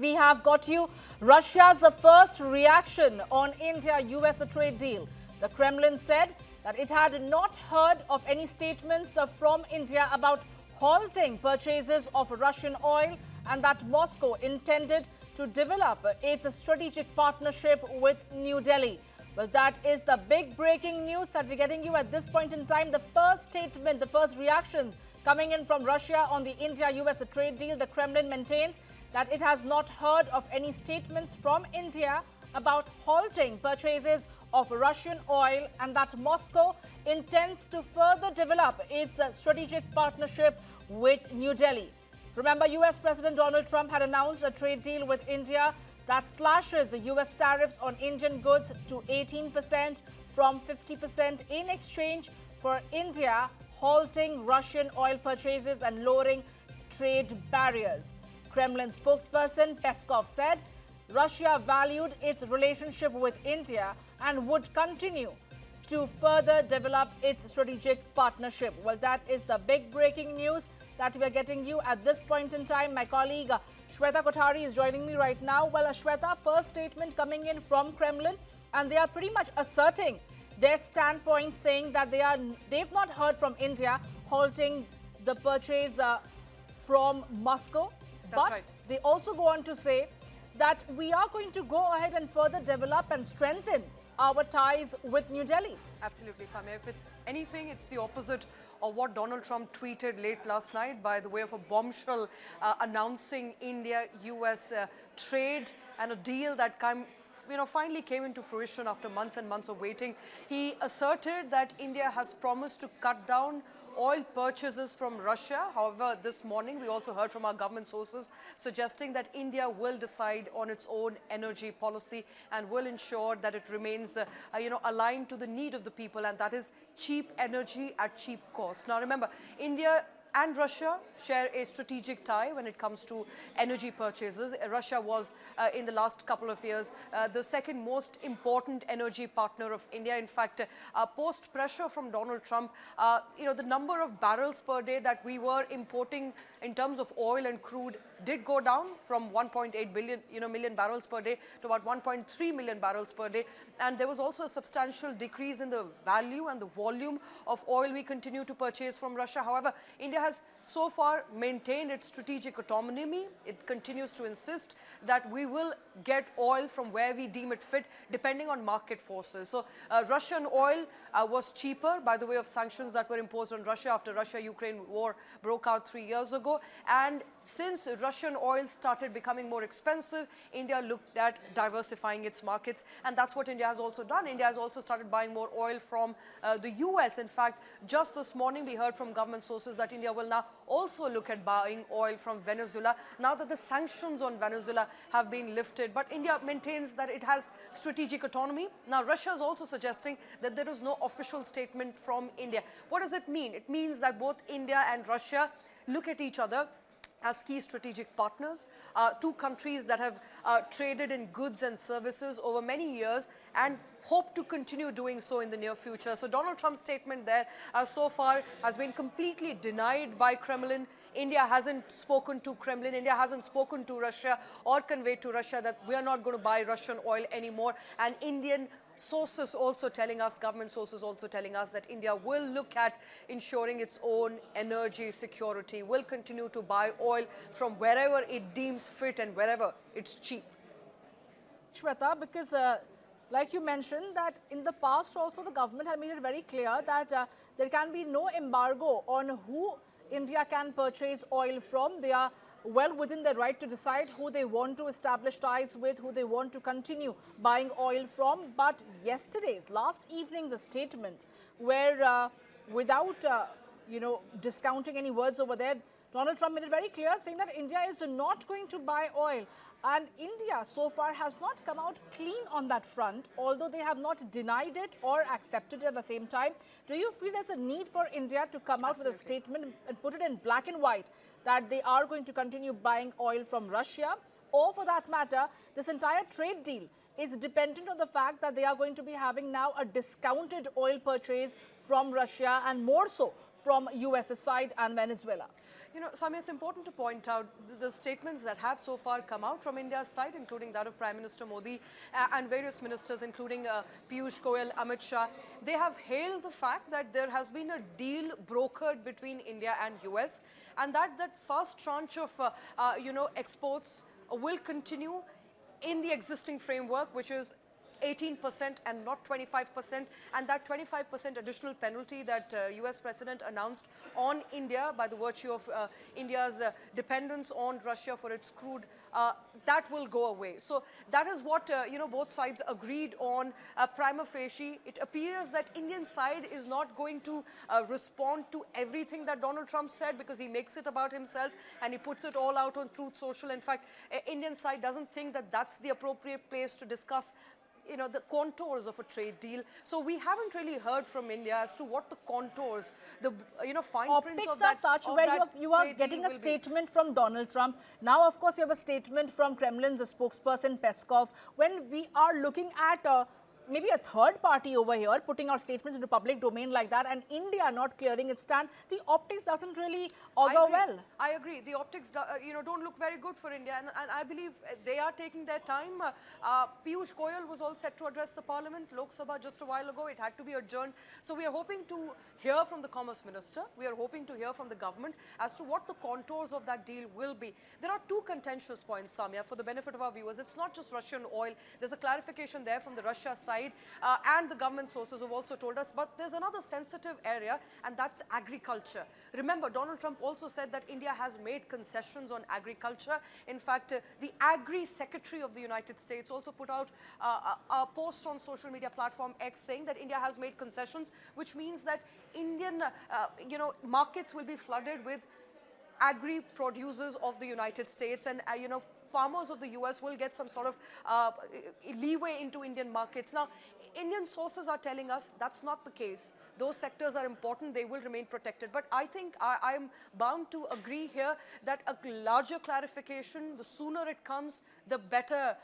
We have got you Russia's first reaction on India-U.S. trade deal. The Kremlin said that it had not heard of any statements from India about halting purchases of Russian oil and that Moscow intended to develop its strategic partnership with New Delhi. Well, that is the big breaking news that we're getting you at this point in time. The first statement, the first reaction coming in from Russia on the India-U.S. trade deal. The Kremlin maintains that it has not heard of any statements from India about halting purchases of Russian oil and that Moscow intends to further develop its strategic partnership with New Delhi. Remember, U.S. President Donald Trump had announced a trade deal with India that slashes U.S. tariffs on Indian goods to 18% from 50% in exchange for India halting Russian oil purchases and lowering trade barriers. Kremlin spokesperson Peskov said Russia valued its relationship with India and would continue to further develop its strategic partnership. Well, that is the big breaking news that we are getting you at this point in time. My colleague Shweta Kothari is joining me right now. Well, Shweta, first statement coming in from Kremlin, and they are pretty much asserting their standpoint, saying that they've not heard from India halting the purchase from Moscow. That's right. They also go on to say that we are going to go ahead and further develop and strengthen our ties with New Delhi. Absolutely, Samia. If anything, it's the opposite of what Donald Trump tweeted late last night by the way of a bombshell announcing India-U.S. trade and a deal that finally came into fruition after months and months of waiting. He asserted that India has promised to cut down oil purchases from Russia. However, this morning we also heard from our government sources suggesting that India will decide on its own energy policy and will ensure that it remains aligned to the need of the people, and that is cheap energy at cheap cost. Now remember, India and Russia share a strategic tie when it comes to energy purchases. Russia was, in the last couple of years, the second most important energy partner of India. In fact, post pressure from Donald Trump, the number of barrels per day that we were importing in terms of oil and crude did go down from 1.8 million barrels per day to about 1.3 million barrels per day. And there was also a substantial decrease in the value and the volume of oil we continue to purchase from Russia. However, India has so far maintained its strategic autonomy. It continues to insist that we will get oil from where we deem it fit, depending on market forces. So Russian oil was cheaper by the way of sanctions that were imposed on Russia after Russia-Ukraine war broke out 3 years ago. And since Russian oil started becoming more expensive, India looked at diversifying its markets, and that's what India has also done. India has also started buying more oil from the U.S. In fact, just this morning we heard from government sources that India will now also look at buying oil from Venezuela now that the sanctions on Venezuela have been lifted. But India maintains that it has strategic autonomy. Now Russia is also suggesting that there is no official statement from India. What does it mean? It means that both India and Russia look at each other as key strategic partners, two countries that have traded in goods and services over many years and hope to continue doing so in the near future. So Donald Trump's statement there so far has been completely denied by Kremlin. India hasn't spoken to Kremlin, India hasn't spoken to Russia or conveyed to Russia that we are not going to buy Russian oil anymore. And Indian sources also telling us, government sources also telling us that India will look at ensuring its own energy security, will continue to buy oil from wherever it deems fit and wherever it's cheap. Shweta, because like you mentioned that in the past also the government had made it very clear that there can be no embargo on who India can purchase oil from. They are well within their right to decide who they want to establish ties with, who they want to continue buying oil from. But last evening's statement where without, discounting any words over there, Donald Trump made it very clear saying that India is not going to buy oil. And India so far has not come out clean on that front, although they have not denied it or accepted it at the same time. Do you feel there's a need for India to come out with a statement and put it in black and white that they are going to continue buying oil from Russia? Or for that matter, this entire trade deal is dependent on the fact that they are going to be having now a discounted oil purchase from Russia and more so from US's side and Venezuela? Samia, it's important to point out the statements that have so far come out from India's side, including that of Prime Minister Modi and various ministers, including Piyush Goyal, Amit Shah. They have hailed the fact that there has been a deal brokered between India and US, and that first tranche of, exports will continue in the existing framework, which is 18% and not 25%, and that 25% additional penalty that US President announced on India by the virtue of India's dependence on Russia for its crude, that will go away. So that is what both sides agreed on prima facie. It appears that Indian side is not going to respond to everything that Donald Trump said, because he makes it about himself and he puts it all out on Truth Social. In fact, Indian side doesn't think that that's the appropriate place to discuss the contours of a trade deal. So we haven't really heard from India as to what the contours, the fine prints of that. Optics are such where you are getting a statement from Donald Trump. Now, of course, you have a statement from Kremlin's spokesperson Peskov. When we are looking at maybe a third party over here putting out statements into public domain like that, and India not clearing its stand, the optics doesn't really augur well. I agree. The optics, don't look very good for India, and I believe they are taking their time. Piyush Goyal was all set to address the Parliament, Lok Sabha, just a while ago. It had to be adjourned. So we are hoping to hear from the Commerce Minister. We are hoping to hear from the government as to what the contours of that deal will be. There are two contentious points, Samia, for the benefit of our viewers. It's not just Russian oil. There's a clarification there from the Russia side. And the government sources have also told us, but there's another sensitive area, and that's agriculture. Remember, Donald Trump also said that India has made concessions on agriculture. In fact, the Agri Secretary of the United States also put out a post on social media platform X saying that India has made concessions, which means that Indian markets will be flooded with agri producers of the United States, and farmers of the US will get some sort of leeway into Indian markets. Now, Indian sources are telling us that's not the case. Those sectors are important, they will remain protected. But I think I'm bound to agree here that a larger clarification, the sooner it comes, the better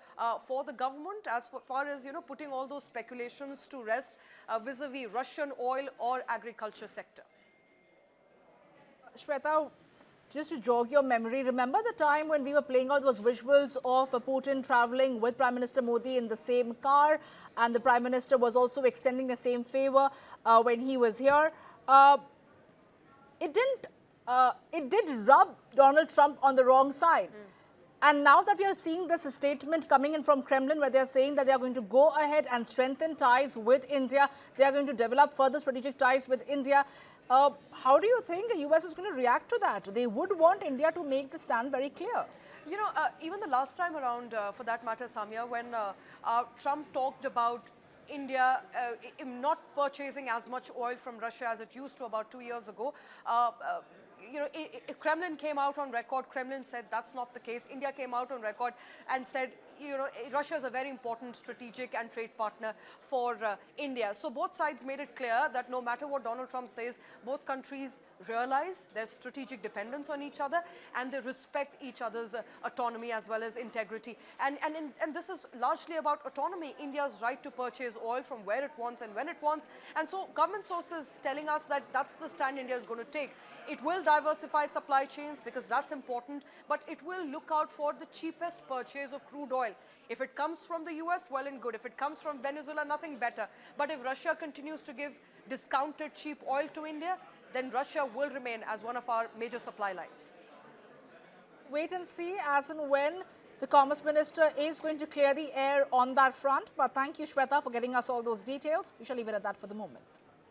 for the government, as far as putting all those speculations to rest vis-a-vis Russian oil or agriculture sector. Shweta, just to jog your memory, remember the time when we were playing out those visuals of Putin traveling with Prime Minister Modi in the same car, and the Prime Minister was also extending the same favor when he was here? It did rub Donald Trump on the wrong side. And now that we are seeing this statement coming in from Kremlin, where they are saying that they are going to go ahead and strengthen ties with India, they are going to develop further strategic ties with India. How do you think the US is going to react to that? They would want India to make the stand very clear. Even the last time around, for that matter, Samia, when Trump talked about India not purchasing as much oil from Russia as it used to about 2 years ago, Kremlin came out on record. Kremlin said that's not the case. India came out on record and said, Russia is a very important strategic and trade partner for India. So both sides made it clear that no matter what Donald Trump says, both countries realize their strategic dependence on each other, and they respect each other's autonomy as well as integrity. And this is largely about autonomy, India's right to purchase oil from where it wants and when it wants. And so government sources telling us that that's the stand India is going to take. It will diversify supply chains because that's important, but it will look out for the cheapest purchase of crude oil. If it comes from the US, well and good. If it comes from Venezuela, nothing better. But if Russia continues to give discounted cheap oil to India, then Russia will remain as one of our major supply lines. Wait and see as and when the Commerce Minister is going to clear the air on that front. But thank you, Shweta, for getting us all those details. We shall leave it at that for the moment.